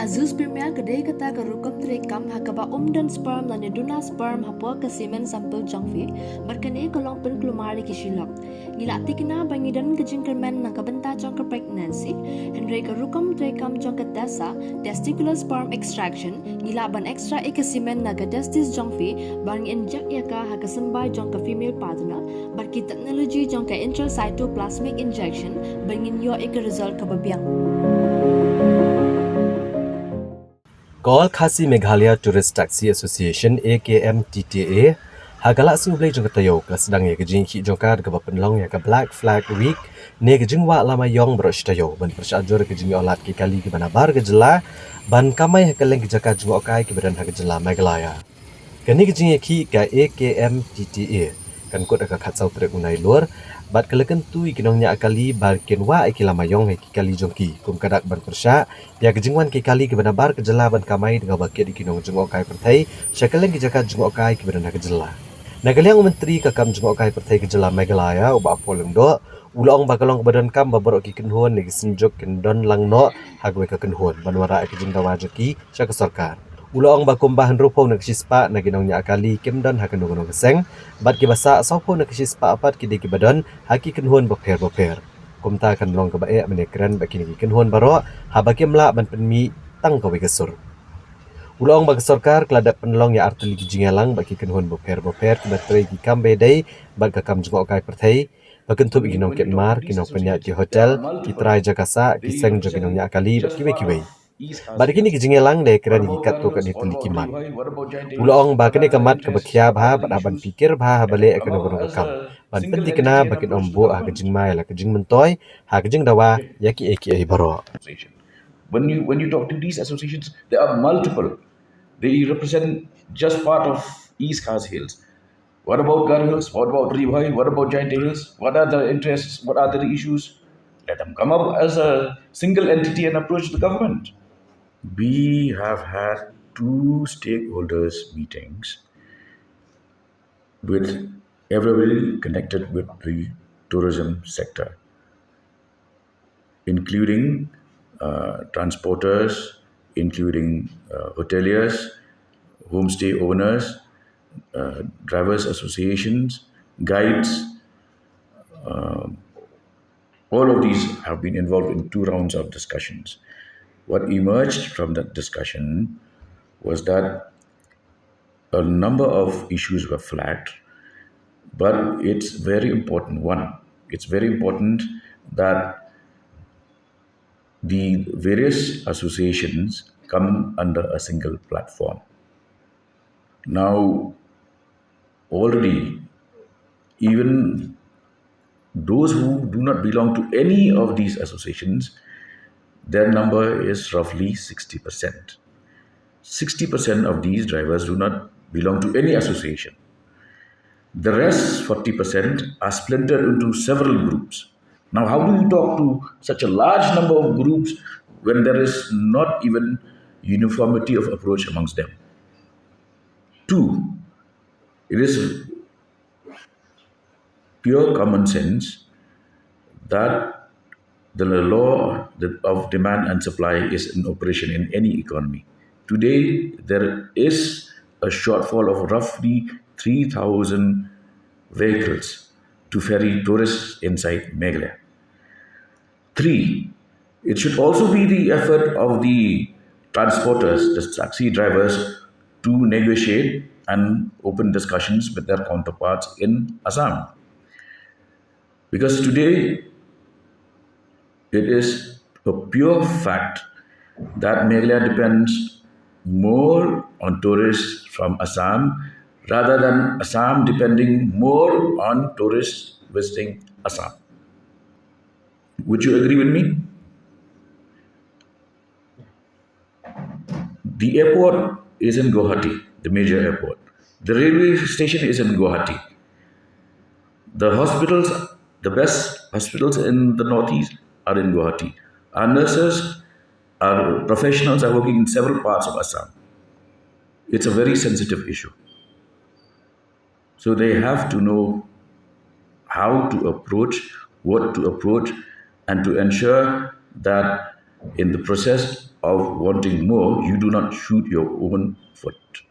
Azus pirmia kedai kata kerukum terekam hakaba dan sperm lan duna sperm hapua ke semen sampel jangfi berkene kolong pen kelumari kishilok. Ngilati kena bangidan kejing kermen na kabenta jong ke pregnancy henry kerukum terekam jong ke tesa testicular sperm extraction ngilaban extra ke semen na ke testis jangfi bang inject yaka hakasembai jong ke female partner berki teknologi jong ke intracytoplasmic injection bangin yo result ke babiang. Gol Khasi Meghalaya Tourist Taxi Association AKMTTA hagala sublai jong tayo ka sedang ye kejing ki jongkar ka penlong ya ka Black Flag Week ne kejing wa lama ïong brosh tayo ban persajur kejing olat ki kali ki banabar ke jela ban kamai ka leng jaka jong okai ki badan ha ke jela Meghalaya kani kejing ki ka AKMTTA kan kot ka khatsau trek unai lur bat kelekan tui kinongnya akali bar kenwa ikilama ïong ki kali jongki kum kadak ban persya ya kejingwan ki kali ki banabar ke jela ban kamai dengan bakit kinong jong okai pertai syakaleng ki jaka jong okai ki badan ha ke jela Nagaliang menteri kakam jengok kai pertai kejela Meghalaya uba poleng do ulong bakalong badan kam baborok ki kenhuan ni senjuk kendon langno hagwe ka kenhuan banwara ke jindawa jeki syaka sarkar ulong bakumbahan rupo nak sispa naginongnya akali kimdon hakenung seng bat ki basa sopo nak sispa apat ki diki badan haki kenhuan boper kumta kan long ka bae menekran bakini ki kenhuan baro habakimla ban penmi tang kawe kesur Ulong bagi sarkar keladap penolong ya arteli jingalang bagi kenhuan boper ki bateri ki kambe dai bag kakam jengok kai pertai bakentup ginong ketmar kinong penyak ki hotel ki trai jakasa ki seng joginong ya kali kiwe bagi kini ki jingalang dai keran ki kat to kan hiteli kiman ulong bakene kamat ke bakhya bha badaban pikir bha bale ekono kakam ban penti kena bakin ombo ha ke jingmai la ke jing mentoy ha ke jing dawa ya ki eki baro When you talk to these associations, there are multiple. They represent just part of East Khas Hills. What about Gar Hills? What about Ribhai? What about Giant Hills? What are the interests? What are the issues? Let them come up as a single entity and approach the government. We have had 2 stakeholders meetings with everybody connected with the tourism sector, including transporters, including hoteliers, homestay owners, drivers associations, guides. All of these have been involved in 2 rounds of discussions. What emerged from that discussion was that a number of issues were flagged, but it's very important. It's very important that the various associations come under a single platform. Now, already, even those who do not belong to any of these associations, their number is roughly 60%. 60% of these drivers do not belong to any association. The rest, 40%, are splintered into several groups. Now, how do you talk to such a large number of groups when there is not even uniformity of approach amongst them? 2, it is pure common sense that the law of demand and supply is in operation in any economy. Today, there is a shortfall of roughly 3,000 vehicles to ferry tourists inside Meghalaya. 3, it should also be the effort of the transporters, the taxi drivers, to negotiate and open discussions with their counterparts in Assam. Because today, it is a pure fact that Meghalaya depends more on tourists from Assam rather than Assam depending more on tourists visiting Assam. Would you agree with me? The airport is in Guwahati, the major airport. The railway station is in Guwahati. The hospitals, the best hospitals in the northeast are in Guwahati. Our nurses, our professionals are working in several parts of Assam. It's a very sensitive issue. So they have to know how to approach, what to approach, and to ensure that In the process of wanting more, you do not shoot your own foot.